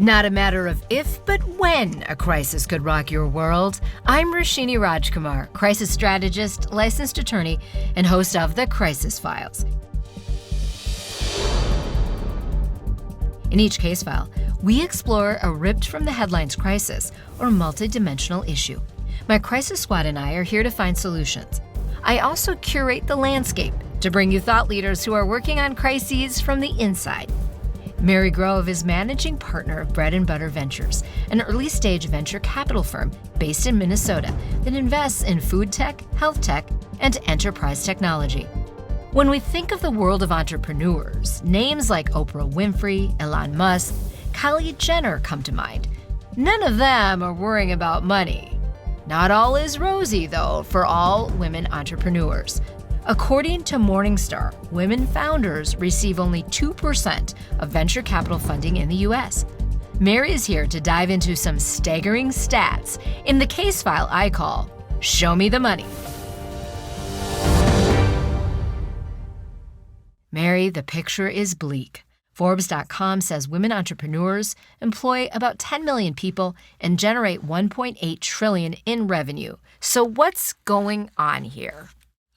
Not a matter of if, but when a crisis could rock your world. I'm Roshini Rajkumar, crisis strategist, licensed attorney, and host of The Crisis Files. In each case file, we explore a ripped-from-the-headlines crisis or multidimensional issue. My crisis squad and I are here to find solutions. I also curate the landscape to bring you thought leaders who are working on crises from the inside. Mary Grove is managing partner of Bread and Butter Ventures, an early-stage venture capital firm based in Minnesota that invests in food tech, health tech, and enterprise technology. When we think of the world of entrepreneurs, names like Oprah Winfrey, Elon Musk, Kylie Jenner come to mind. None of them are worrying about money. Not all is rosy, though, for all women entrepreneurs. According to Morningstar, women founders receive only 2% of venture capital funding in the U.S. Mary is here to dive into some staggering stats in the case file I call Show Me the Money. Mary, the picture is bleak. Forbes.com says women entrepreneurs employ about 10 million people and generate $1.8 trillion in revenue. So what's going on here?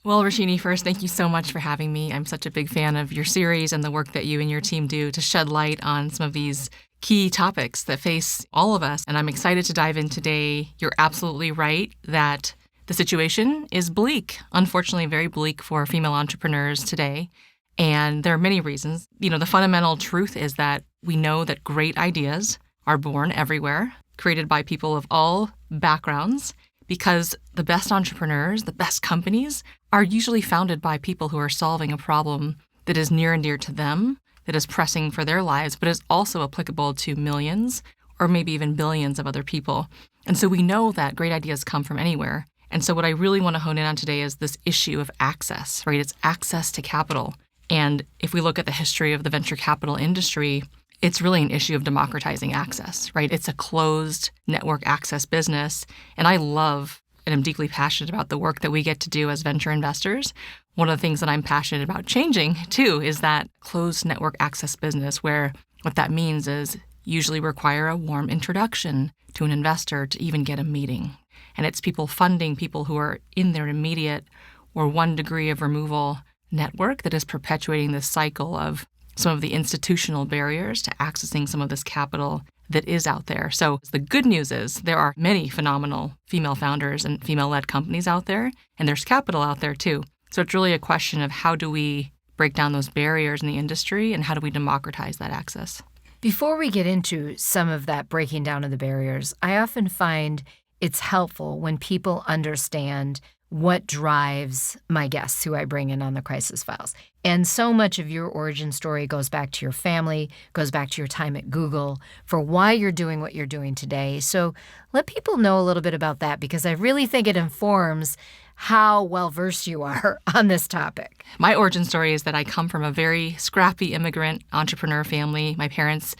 Well, Roshini, first, thank you so much for having me. I'm such a big fan of your series and the work that you and your team do to shed light on some of these key topics that face all of us. And I'm excited to dive in today. You're absolutely right that the situation is bleak, unfortunately very bleak for female entrepreneurs today. And there are many reasons. The fundamental truth is that we know that great ideas are born everywhere, created by people of all backgrounds, because the best entrepreneurs, the best companies, are usually founded by people who are solving a problem that is near and dear to them, that is pressing for their lives, but is also applicable to millions or maybe even billions of other people. And so we know that great ideas come from anywhere. And so what I really want to hone in on today is this issue of access, right? It's access to capital. And if we look at the history of the venture capital industry, it's really an issue of democratizing access, right? It's a closed network access business. And I love and am deeply passionate about the work that we get to do as venture investors. One of the things that I'm passionate about changing, too, is that closed network access business where what that means is usually require a warm introduction to an investor to even get a meeting. And it's people funding people who are in their immediate or 1 degree of removal network that is perpetuating this cycle of some of the institutional barriers to accessing some of this capital that is out there. So the good news is there are many phenomenal female founders and female-led companies out there, and there's capital out there too. So it's really a question of how do we break down those barriers in the industry and how do we democratize that access? Before we get into some of that breaking down of the barriers, I often find it's helpful when people understand what drives my guests who I bring in on the Crisis Files. And so much of your origin story goes back to your family, goes back to your time at Google, for why you're doing what you're doing today. So let people know a little bit about that, because I really think it informs how well-versed you are on this topic. My origin story is that I come from a very scrappy immigrant entrepreneur family. My parents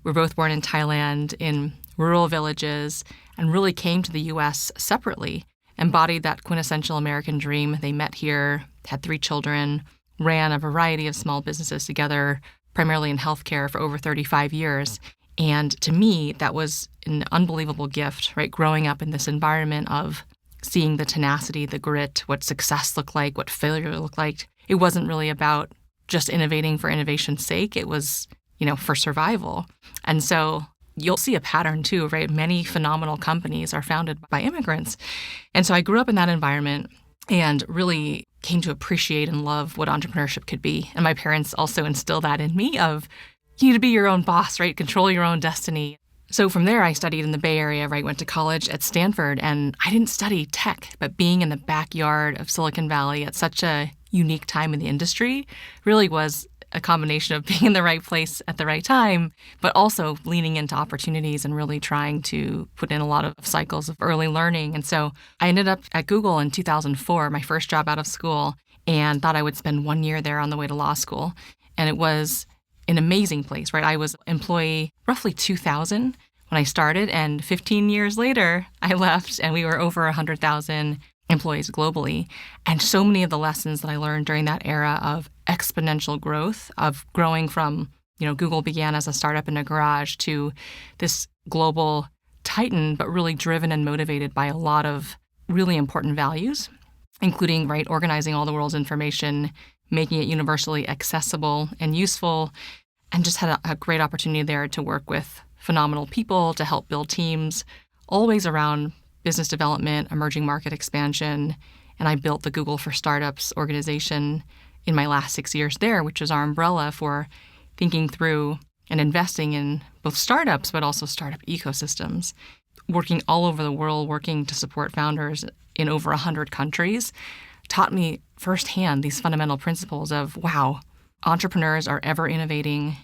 were both born in Thailand in rural villages and really came to the U.S. separately, embodied that quintessential American dream. They met here, had 3 children, ran a variety of small businesses together, primarily in healthcare for over 35 years. And to me, that was an unbelievable gift, right? Growing up in this environment of seeing the tenacity, the grit, what success looked like, what failure looked like. It wasn't really about just innovating for innovation's sake. It was, for survival. And so you'll see a pattern too, right? Many phenomenal companies are founded by immigrants. And so I grew up in that environment and really came to appreciate and love what entrepreneurship could be. And my parents also instilled that in me of you need to be your own boss, right? Control your own destiny. So from there, I studied in the Bay Area, right? Went to college at Stanford, and I didn't study tech, but being in the backyard of Silicon Valley at such a unique time in the industry really was a combination of being in the right place at the right time, but also leaning into opportunities and really trying to put in a lot of cycles of early learning. And so I ended up at Google in 2004, my first job out of school, and thought I would spend 1 year there on the way to law school. And it was an amazing place, right? I was employee roughly 2000 when I started, and 15 years later, I left, and we were over 100,000 employees globally. And so many of the lessons that I learned during that era of exponential growth, of growing from Google began as a startup in a garage to this global titan, but really driven and motivated by a lot of really important values, including, right, organizing all the world's information, making it universally accessible and useful, and just had a great opportunity there to work with phenomenal people to help build teams, always around business development, emerging market expansion. And I built the Google for Startups organization in my last 6 years there, which was our umbrella for thinking through and investing in both startups, but also startup ecosystems, working all over the world, working to support founders in over 100 countries, taught me firsthand these fundamental principles of, wow, entrepreneurs are ever innovating.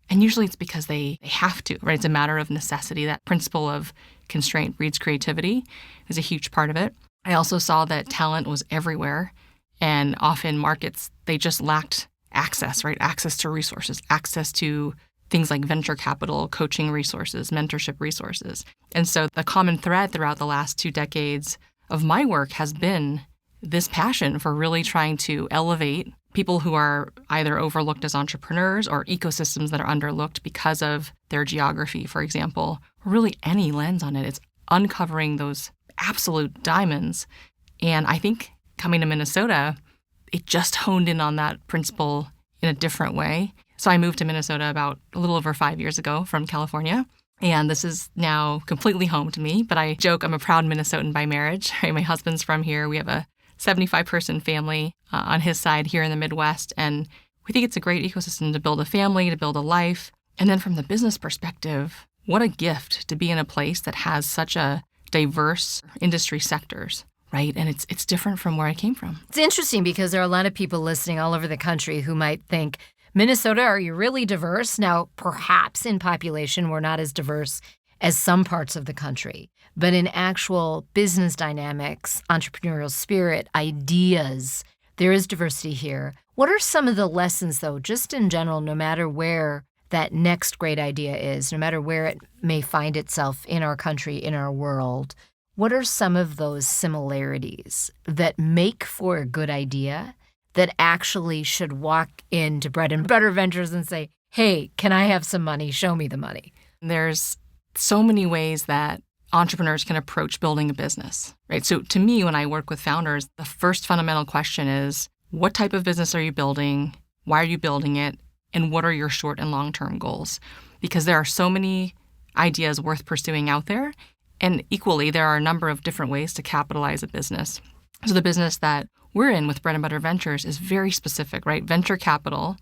And usually it's because they have to, right? It's a matter of necessity. That principle of constraint breeds creativity is a huge part of it. I also saw that talent was everywhere. And often markets, they just lacked access, right? Access to resources, access to things like venture capital, coaching resources, mentorship resources. And so the common thread throughout the last 2 decades of my work has been this passion for really trying to elevate people who are either overlooked as entrepreneurs or ecosystems that are underlooked because of their geography, for example, or really any lens on it. It's uncovering those absolute diamonds. And I think coming to Minnesota, it just honed in on that principle in a different way. So I moved to Minnesota about a little over 5 years ago from California. And this is now completely home to me. But I joke I'm a proud Minnesotan by marriage. Right? My husband's from here. We have a 75-person family on his side here in the Midwest. And we think it's a great ecosystem to build a family, to build a life. And then from the business perspective, what a gift to be in a place that has such a diverse industry sectors, right? And it's different from where I came from. It's interesting because there are a lot of people listening all over the country who might think, Minnesota, are you really diverse? Now, perhaps in population, we're not as diverse as some parts of the country. But in actual business dynamics, entrepreneurial spirit, ideas, there is diversity here. What are some of the lessons, though, just in general, no matter where that next great idea is, no matter where it may find itself in our country, in our world, what are some of those similarities that make for a good idea that actually should walk into bread and butter ventures and say, hey, can I have some money? Show me the money. There's so many ways that entrepreneurs can approach building a business, right? So to me, when I work with founders, the first fundamental question is, what type of business are you building? Why are you building it? And what are your short and long-term goals? Because there are so many ideas worth pursuing out there. And equally, there are a number of different ways to capitalize a business. So the business that we're in with Bread and Butter Ventures is very specific, right? Venture capital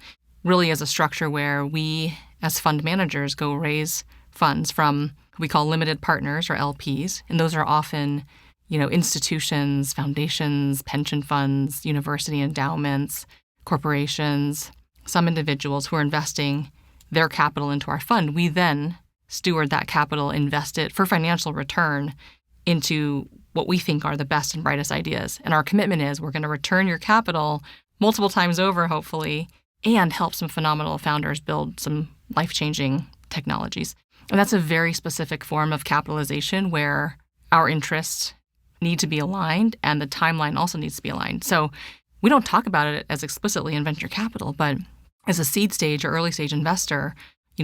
really is a structure where we, as fund managers, go raise funds from what we call limited partners or LPs. And those are often, institutions, foundations, pension funds, university endowments, corporations, some individuals who are investing their capital into our fund. We then steward that capital, invest it for financial return into what we think are the best and brightest ideas. And our commitment is we're going to return your capital multiple times over, hopefully, and help some phenomenal founders build some life-changing technologies. And that's a very specific form of capitalization where our interests need to be aligned and the timeline also needs to be aligned. So we don't talk about it as explicitly in venture capital, but as a seed stage or early stage investor,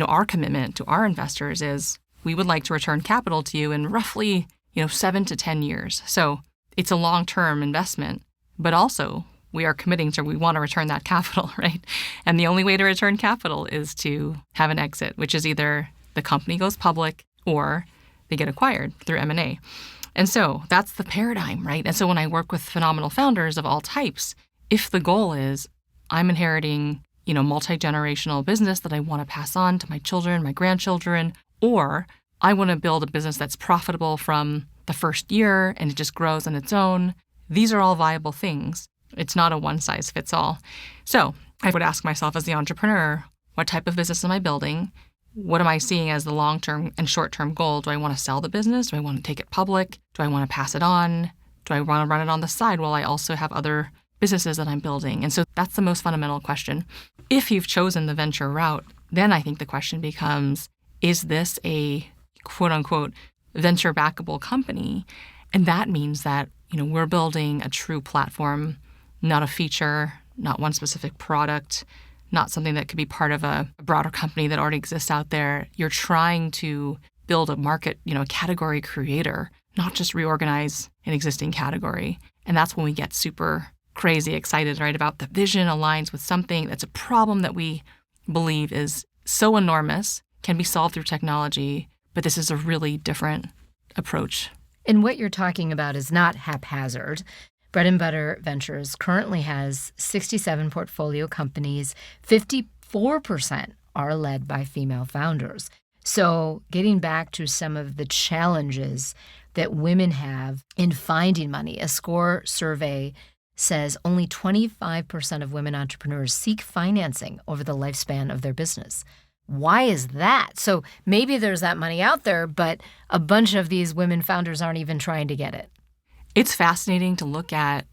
our commitment to our investors is we would like to return capital to you in roughly 7 to 10 years. So it's a long-term investment, but also we are committing to, we want to return that capital, right? And the only way to return capital is to have an exit, which is either the company goes public or they get acquired through M&A. And so that's the paradigm, right? And so when I work with phenomenal founders of all types, if the goal is I'm inheriting, multi-generational business that I want to pass on to my children, my grandchildren, or I want to build a business that's profitable from the first year and it just grows on its own. These are all viable things. It's not a one-size-fits-all. So I would ask myself as the entrepreneur, what type of business am I building? What am I seeing as the long-term and short-term goal? Do I want to sell the business? Do I want to take it public? Do I want to pass it on? Do I want to run it on the side while I also have other businesses that I'm building? And so that's the most fundamental question. If you've chosen the venture route, then I think the question becomes, is this a quote-unquote venture-backable company? And that means that, we're building a true platform, not a feature, not one specific product, not something that could be part of a broader company that already exists out there. You're trying to build a market, a category creator, not just reorganize an existing category. And that's when we get super crazy excited, right, about the vision aligns with something that's a problem that we believe is so enormous, can be solved through technology, but this is a really different approach. And what you're talking about is not haphazard. Bread and Butter Ventures currently has 67 portfolio companies. 54% are led by female founders. So getting back to some of the challenges that women have in finding money, a SCORE survey says only 25% of women entrepreneurs seek financing over the lifespan of their business. Why is that? So maybe there's that money out there, but a bunch of these women founders aren't even trying to get it. It's fascinating to look at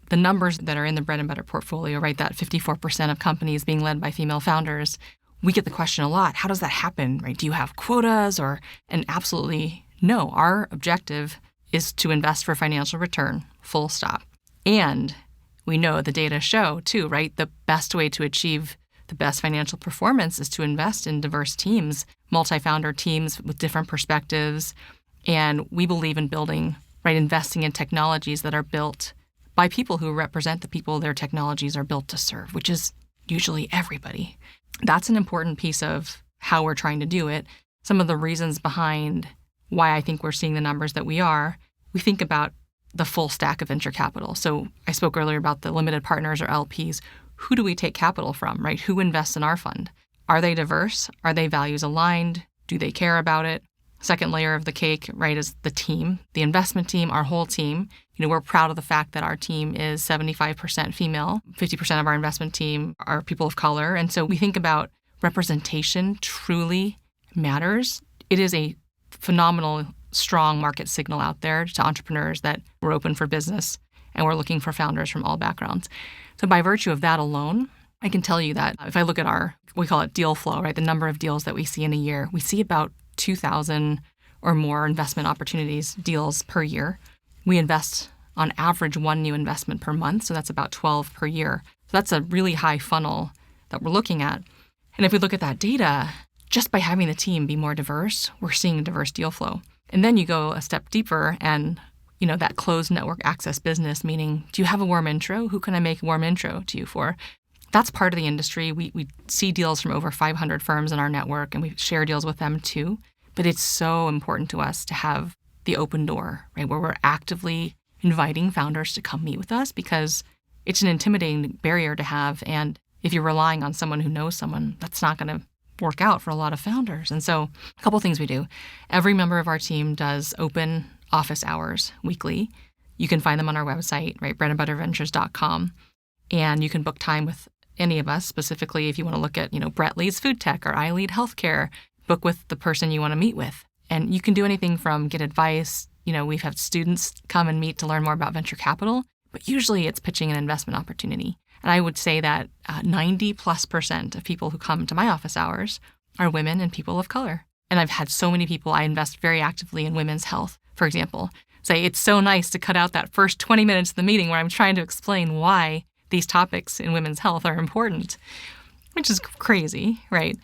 the numbers that are in the Bread and Butter portfolio, right? That 54% of companies being led by female founders. We get the question a lot, how does that happen, right? Do you have quotas and absolutely no. Our objective is to invest for financial return, full stop. And we know the data show too, right? The best way to achieve the best financial performance is to invest in diverse teams, multi-founder teams with different perspectives. And we believe in building, right, investing in technologies that are built by people who represent the people their technologies are built to serve, which is usually everybody. That's an important piece of how we're trying to do it. Some of the reasons behind why I think we're seeing the numbers that we think about the full stack of venture capital. So I spoke earlier about the limited partners or LPs. Who do we take capital from, right? Who invests in our fund? Are they diverse? Are they values aligned? Do they care about it? Second layer of the cake, right, is the team, the investment team, our whole team. We're proud of the fact that our team is 75% female. 50% of our investment team are people of color. And so we think about representation truly matters. It is a phenomenal, strong market signal out there to entrepreneurs that we're open for business and we're looking for founders from all backgrounds. So by virtue of that alone, I can tell you that if I look at we call it deal flow, right? The number of deals that we see in a year, we see about 2,000 or more investment opportunities, deals per year. We invest on average 1 new investment per month, so that's about 12 per year. So that's a really high funnel that we're looking at. And if we look at that data, just by having the team be more diverse, we're seeing diverse deal flow. And then you go a step deeper and that closed network access business, meaning, do you have a warm intro? Who can I make a warm intro to you for? That's part of the industry. We see deals from over 500 firms in our network, and we share deals with them too. But it's so important to us to have the open door, right, where we're actively inviting founders to come meet with us, because it's an intimidating barrier to have. And if you're relying on someone who knows someone, that's not going to work out for a lot of founders. And so a couple things we do. Every member of our team does open office hours weekly. You can find them on our website, right, breadandbutterventures.com. And you can book time with any of us, specifically if you want to look at, Brett leads food tech or I lead healthcare, book with the person you want to meet with. And you can do anything from get advice. We've had students come and meet to learn more about venture capital, but usually it's pitching an investment opportunity. And I would say that 90+% of people who come to my office hours are women and people of color. And I've had so many people, I invest very actively in women's health, for example, say it's so nice to cut out that first 20 minutes of the meeting where I'm trying to explain why these topics in women's health are important, which is crazy, right?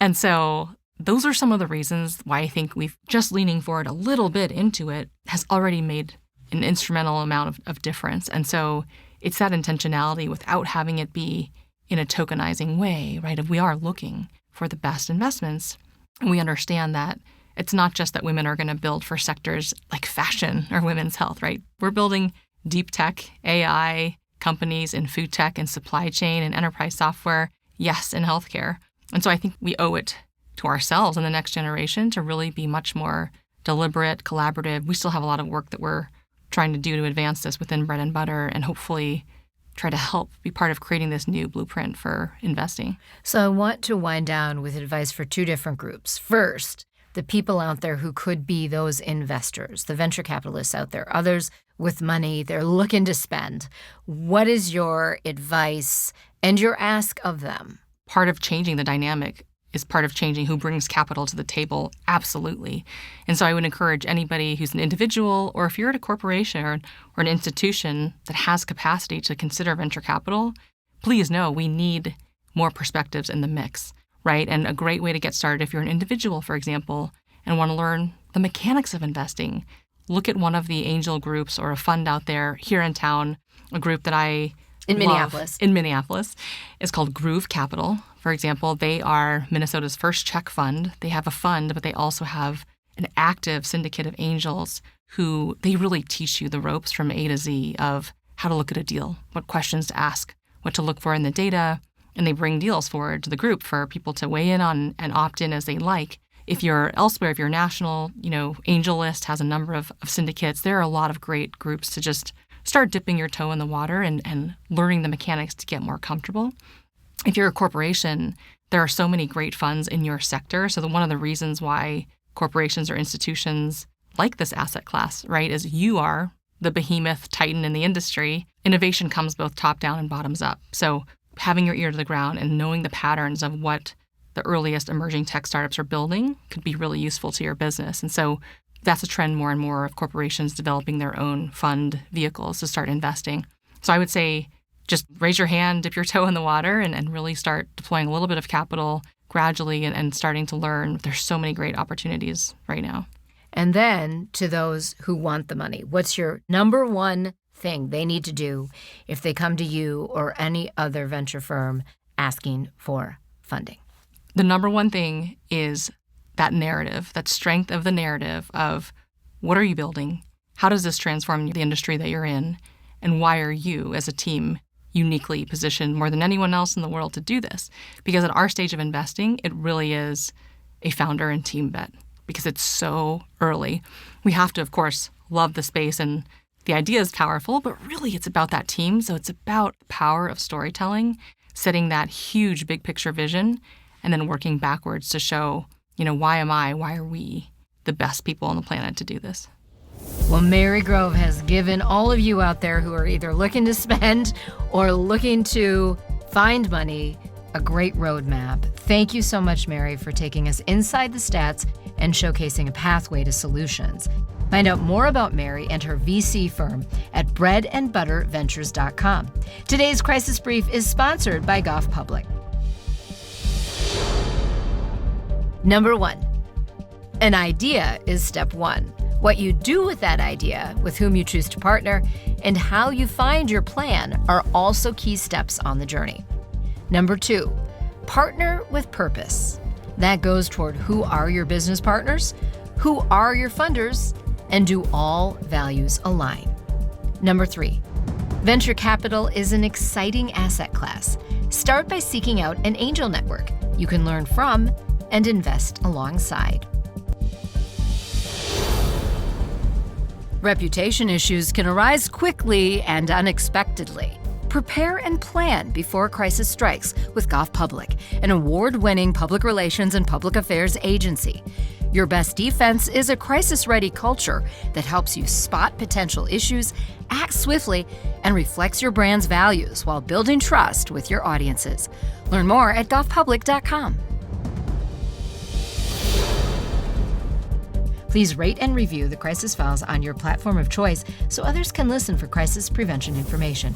And so those are some of the reasons why I think we've just leaning forward a little bit into it has already made an instrumental amount of difference. And so it's that intentionality without having it be in a tokenizing way, right? If we are looking for the best investments, and we understand that it's not just that women are going to build for sectors like fashion or women's health, right? We're building deep tech, AI companies in food tech and supply chain and enterprise software, yes, in healthcare. And so I think we owe it to ourselves and the next generation to really be much more deliberate, collaborative. We still have a lot of work that we're trying to do to advance this within Bread and Butter and hopefully try to help be part of creating this new blueprint for investing. So I want to wind down with advice for two different groups. First, the people out there who could be those investors, the venture capitalists out there, others with money they're looking to spend. What is your advice and your ask of them? Part of changing the dynamic is part of changing who brings capital to the table, absolutely. And so I would encourage anybody who's an individual, or if you're at a corporation or an institution that has capacity to consider venture capital, please know we need more perspectives in the mix, right? And a great way to get started if you're an individual, for example, and want to learn the mechanics of investing, look at one of the angel groups or a fund out there here in town, a group that I In love Minneapolis. in Minneapolis. It's called Groove Capital. For example, they are Minnesota's first check fund. They have a fund, but they also have an active syndicate of angels who they really teach you the ropes from A to Z of how to look at a deal, what questions to ask, what to look for in the data, and they bring deals forward to the group for people to weigh in on and opt in as they like. If you're elsewhere, if you're national, Angel List has a number of syndicates. There are a lot of great groups to just start dipping your toe in the water and learning the mechanics to get more comfortable. If you're a corporation, there are so many great funds in your sector. So one of the reasons why corporations or institutions like this asset class, right, is you are the behemoth titan in the industry. Innovation comes both top down and bottoms up. So having your ear to the ground and knowing the patterns of what the earliest emerging tech startups are building could be really useful to your business. And so that's a trend more and more of corporations developing their own fund vehicles to start investing. So I would say just raise your hand, dip your toe in the water, and really start deploying a little bit of capital gradually and starting to learn. There's so many great opportunities right now. And then to those who want the money, what's your number one thing they need to do if they come to you or any other venture firm asking for funding? The number one thing is that narrative, that strength of the narrative of what are you building? How does this transform the industry that you're in? And why are you as a team uniquely positioned more than anyone else in the world to do this? Because at our stage of investing, it really is a founder and team bet because it's so early. We have to, of course, love the space and the idea is powerful, but really it's about that team. So it's about the power of storytelling, setting that huge big picture vision, and then working backwards to show, why are we the best people on the planet to do this? Well, Mary Grove has given all of you out there who are either looking to spend or looking to find money a great roadmap. Thank you so much, Mary, for taking us inside the stats and showcasing a pathway to solutions. Find out more about Mary and her VC firm at breadandbutterventures.com. Today's Crisis Brief is sponsored by Goff Public. Number 1, an idea is step 1. What you do with that idea, with whom you choose to partner, and how you find your plan are also key steps on the journey. Number 2, partner with purpose. That goes toward who are your business partners, who are your funders, and do all values align. Number 3, venture capital is an exciting asset class. Start by seeking out an angel network you can learn from and invest alongside. Reputation issues can arise quickly and unexpectedly. Prepare and plan before a crisis strikes with Goff Public, an award-winning public relations and public affairs agency. Your best defense is a crisis-ready culture that helps you spot potential issues, act swiftly, and reflects your brand's values while building trust with your audiences. Learn more at goffpublic.com. Please rate and review the Crisis Files on your platform of choice so others can listen for crisis prevention information.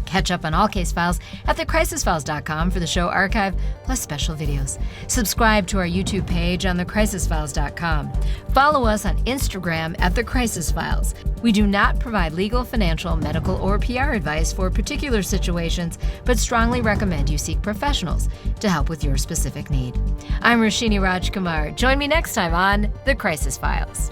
Catch up on all case files at thecrisisfiles.com for the show archive, plus special videos. Subscribe to our YouTube page on thecrisisfiles.com. Follow us on Instagram at The Crisis Files. We do not provide legal, financial, medical, or PR advice for particular situations, but strongly recommend you seek professionals to help with your specific need. I'm Roshini Rajkumar. Join me next time on The Crisis Files.